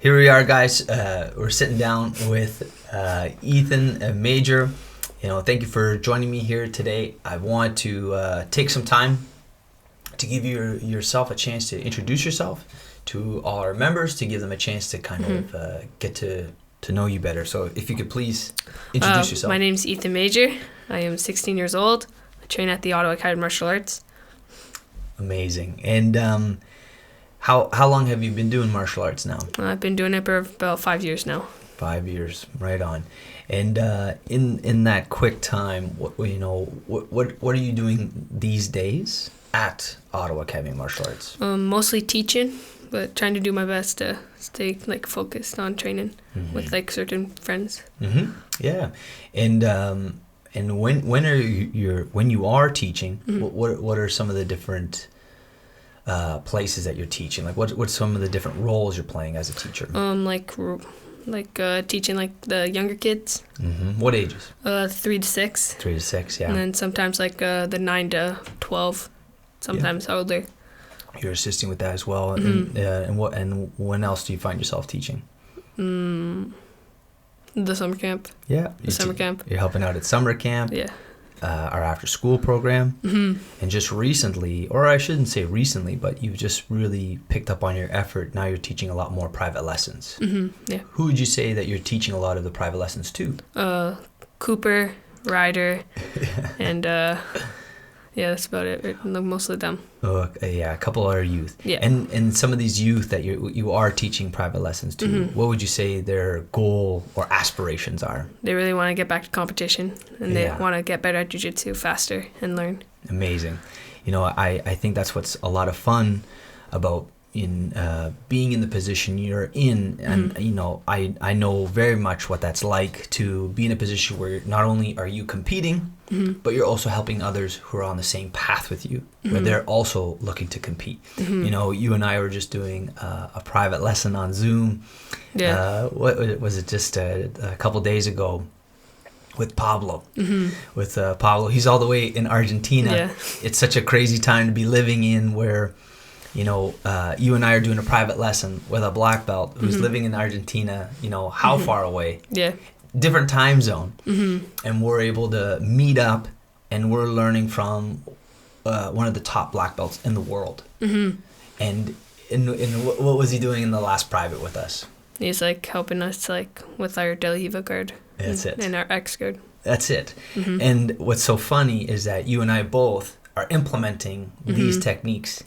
Here we are, guys. We're sitting down with Ethan Major. Thank you for joining me here today. I want to take some time to give yourself a chance to introduce yourself to all our members, to give them a chance to kind of get to know you better. So if you could please introduce yourself. My name's Ethan Major. I am 16 years old. I train at the Ottawa Academy of Martial Arts. Amazing. And how long have you been doing martial arts now? I've been doing it for about 5 years now. 5 years, right on. And in that quick time, what are you doing these days at Ottawa Academy of Martial Arts? Mostly teaching, but trying to do my best to stay focused on training with certain friends. Yeah, and when you are teaching, what are some of the different places that you're teaching? What's some of the different roles you're playing as a teacher? Teaching the younger kids. What ages? 3 to 6. 3 to 6, yeah. And then sometimes the 9 to 12. Sometimes older. You're assisting with that as well. And when else do you find yourself teaching? The summer camp. Yeah. Summer camp. You're helping out at summer camp. Yeah. Our after school program. And just recently, or I shouldn't say recently, but you've just really picked up on your effort. Now you're teaching a lot more private lessons. Yeah. Who would you say that you're teaching a lot of the private lessons to? Cooper, Ryder, and that's about it. Most of them. A couple are youth. Yeah. And some of these youth that you are teaching private lessons to, what would you say their goal or aspirations are? They really want to get back to competition, and they want to get better at jiu-jitsu faster and learn. Amazing. I think that's what's a lot of fun about being in the position you're in. And I know very much what that's like to be in a position where not only are you competing, but you're also helping others who are on the same path with you, where they're also looking to compete. You and I were just doing a private lesson on Zoom. What was it, just a couple days ago, with Pablo. With Pablo, he's all the way in Argentina. It's such a crazy time to be living in, where you and I are doing a private lesson with a black belt who's living in Argentina, how far away? Different time zone. And we're able to meet up, and we're learning from one of the top black belts in the world. And what was he doing in the last private with us? He's helping us with our De La Riva guard. That's it. And our X guard. That's it. And what's so funny is that you and I both are implementing these techniques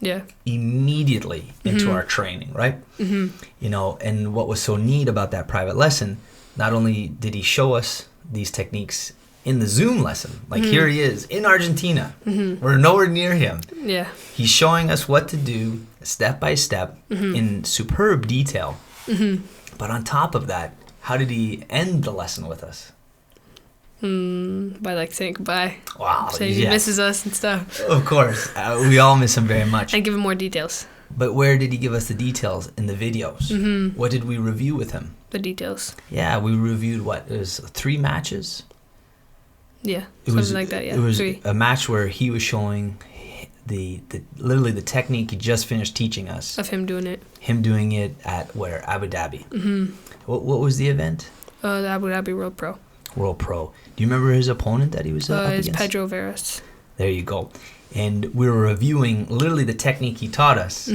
immediately into our training, right? And what was so neat about that private lesson, not only did he show us these techniques in the Zoom lesson, here he is in Argentina, we're nowhere near him. He's showing us what to do step by step in superb detail. But on top of that, how did he end the lesson with us? By saying goodbye. Wow. Saying he misses us and stuff. Of course. We all miss him very much. And give him more details. But where did he give us the details? In the videos. What did we review with him? The details. Yeah, we reviewed it was 3 matches? Yeah, something like that, yeah. It was 3. a match where he was showing literally the technique he just finished teaching us. Of him doing it. Him doing it at where? Abu Dhabi. What was the event? The Abu Dhabi World Pro. World Pro. Do you remember his opponent that he was up against? It's Pedro Veras. There you go. And we were reviewing literally the technique he taught us.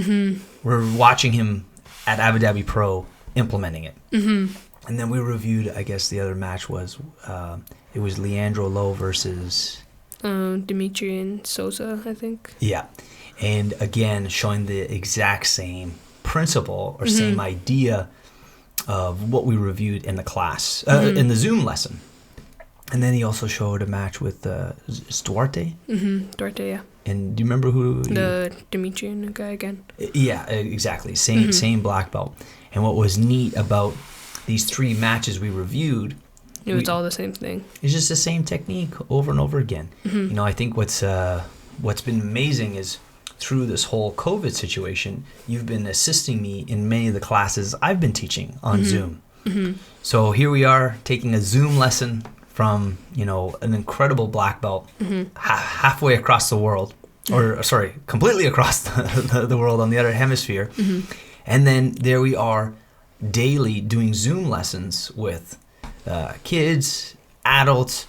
We're watching him at Abu Dhabi Pro implementing it. And then we reviewed, I guess the other match was, it was Leandro Lowe versus... Demetrian Souza, I think. Yeah. And again, showing the exact same principle or same idea of what we reviewed in the class, in the Zoom lesson. And then he also showed a match with Duarte. Duarte, yeah. And do you remember who? The Demetrian guy again. Yeah, exactly. Same black belt. And what was neat about these 3 matches we reviewed, it was all the same thing. It's just the same technique over and over again. I think what's been amazing is through this whole COVID situation, you've been assisting me in many of the classes I've been teaching on Zoom. So here we are taking a Zoom lesson from, an incredible black belt halfway across the world, or sorry, completely across the world on the other hemisphere. And then there we are, daily doing Zoom lessons with kids, adults,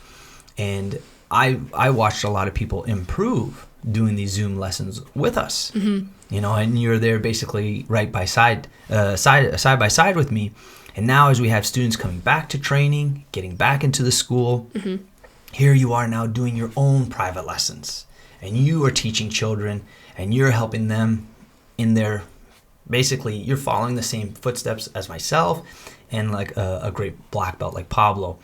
and I watched a lot of people improve doing these Zoom lessons with us. You know, and you're there basically right by side by side with me. And now as we have students coming back to training, getting back into the school, here you are now doing your own private lessons. And you are teaching children, and you're helping them in their, basically, you're following the same footsteps as myself and like a great black belt like Pablo.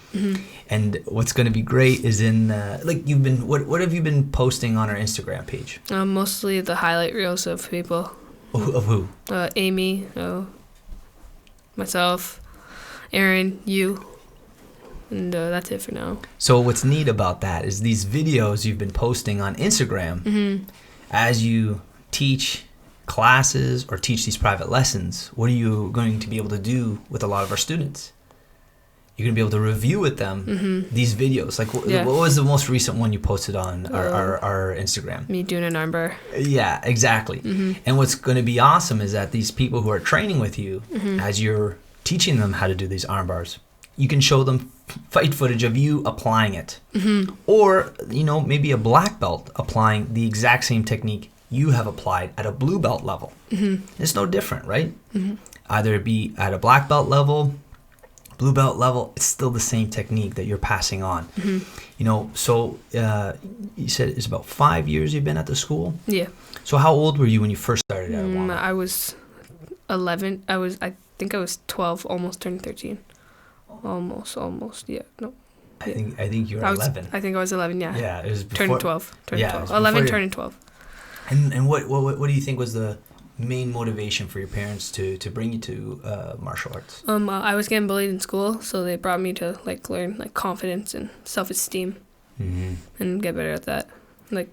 And what's going to be great is in, like you've been, what have you been posting on our Instagram page? Mostly the highlight reels of people. Of who? Amy, myself, Aaron, you. And that's it for now. So what's neat about that is these videos you've been posting on Instagram as you teach classes or teach these private lessons. What are you going to be able to do with a lot of our students? You're going to be able to review with them these videos. Like what was the most recent one you posted on our Instagram? Me doing an armbar. Yeah, exactly. And what's going to be awesome is that these people who are training with you, as you're teaching them how to do these arm bars, you can show them fight footage of you applying it. Or, you know, maybe a black belt applying the exact same technique you have applied at a blue belt level. It's no different, right? Either it be at a black belt level, blue belt level, it's still the same technique that you're passing on. You know, so you said it's about 5 years you've been at the school? Yeah. So how old were you when you first started at OAMA? I was 11. I think I was 12, almost turned 13. Almost, yeah. No. I think you were 11. I think I was 11, yeah. Yeah, it was before, turning 12. Turning 12. 11 turning 12. And what do you think was the main motivation for your parents to bring you to martial arts? I was getting bullied in school, so they brought me to like learn like confidence and self-esteem and get better at that. Like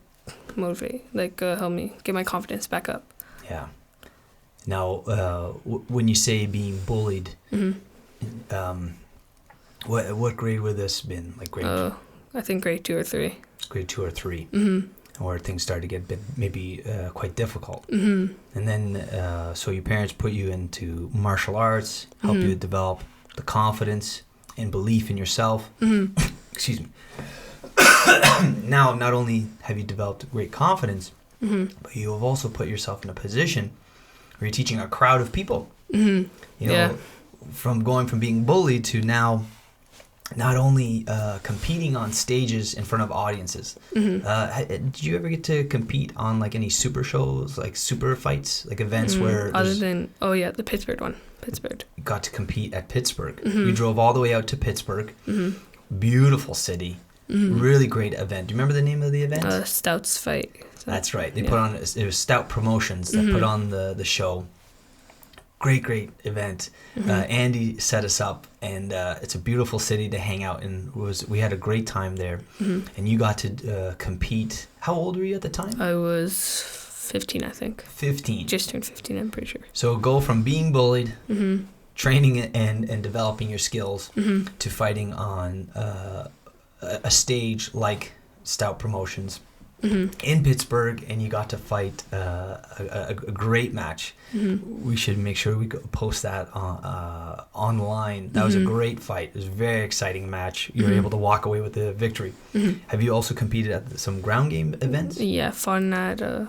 motivate, like help me get my confidence back up. Yeah. Now, when you say being bullied, what grade would this been? Like grade? I think grade 2 or 3. Grade 2 or 3. Where things started to get maybe quite difficult. And then, so your parents put you into martial arts, help you develop the confidence and belief in yourself. Excuse me. Now, not only have you developed great confidence, but you have also put yourself in a position where you're teaching a crowd of people. You know, from going from being bullied to now not only competing on stages in front of audiences. Did you ever get to compete on like any super shows, like super fights, like events where other than the Pittsburgh one. Pittsburgh. You got to compete at Pittsburgh. You drove all the way out to Pittsburgh. Beautiful city. Really great event. Do you remember the name of the event? Stouts fight. So, that's right. They put on, it was Stout Promotions that put on the show. Great event. Andy set us up, and it's a beautiful city to hang out in. We had a great time there, and you got to compete. How old were you at the time? I was 15, I think. 15. Just turned 15, I'm pretty sure. So go from being bullied, training and developing your skills, to fighting on a stage like Stout Promotions. In Pittsburgh, and you got to fight a great match. We should make sure we post that online. That was a great fight. It was a very exciting match. You were able to walk away with the victory. Have you also competed at some ground game events? Yeah, fun at I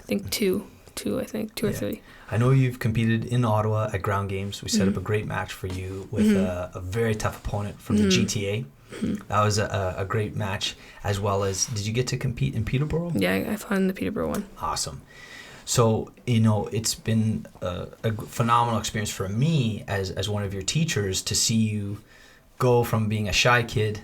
think two or 3. I know you've competed in Ottawa at ground games. We set up a great match for you with a very tough opponent from the GTA. That was a great match, as well as, did you get to compete in Peterborough? Yeah, I fought in the Peterborough one. Awesome. So, you know, it's been a phenomenal experience for me as one of your teachers to see you go from being a shy kid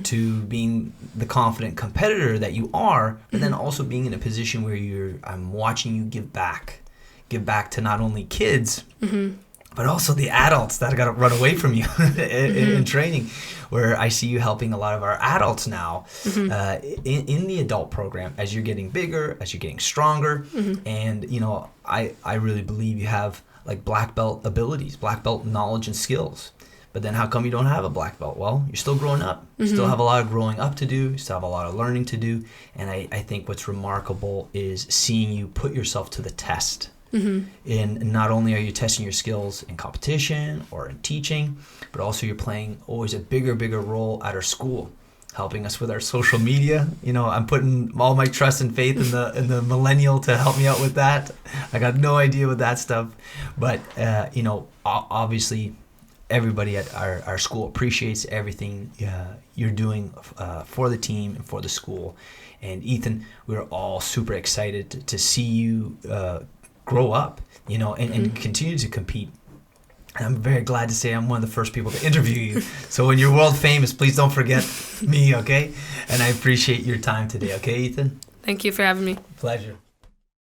to being the confident competitor that you are, but then also being in a position where I'm watching you give back to not only kids, but also the adults that got to run away from you in training, where I see you helping a lot of our adults now in the adult program as you're getting bigger, as you're getting stronger. And, you know, I really believe you have like black belt abilities, black belt knowledge and skills. But then how come you don't have a black belt? Well, you're still growing up. You still have a lot of growing up to do. You still have a lot of learning to do. And I think what's remarkable is seeing you put yourself to the test And not only are you testing your skills in competition or in teaching, but also you're playing always a bigger role at our school, helping us with our social media. You know, I'm putting all my trust and faith in the millennial to help me out with that. I got no idea with that stuff, but you know, obviously everybody at our school appreciates everything you're doing for the team and for the school. And Ethan, we're all super excited to see you grow up, you know, and continue to compete. And I'm very glad to say I'm one of the first people to interview you. So when you're world famous, please don't forget me, okay? And I appreciate your time today, okay, Ethan? Thank you for having me. Pleasure.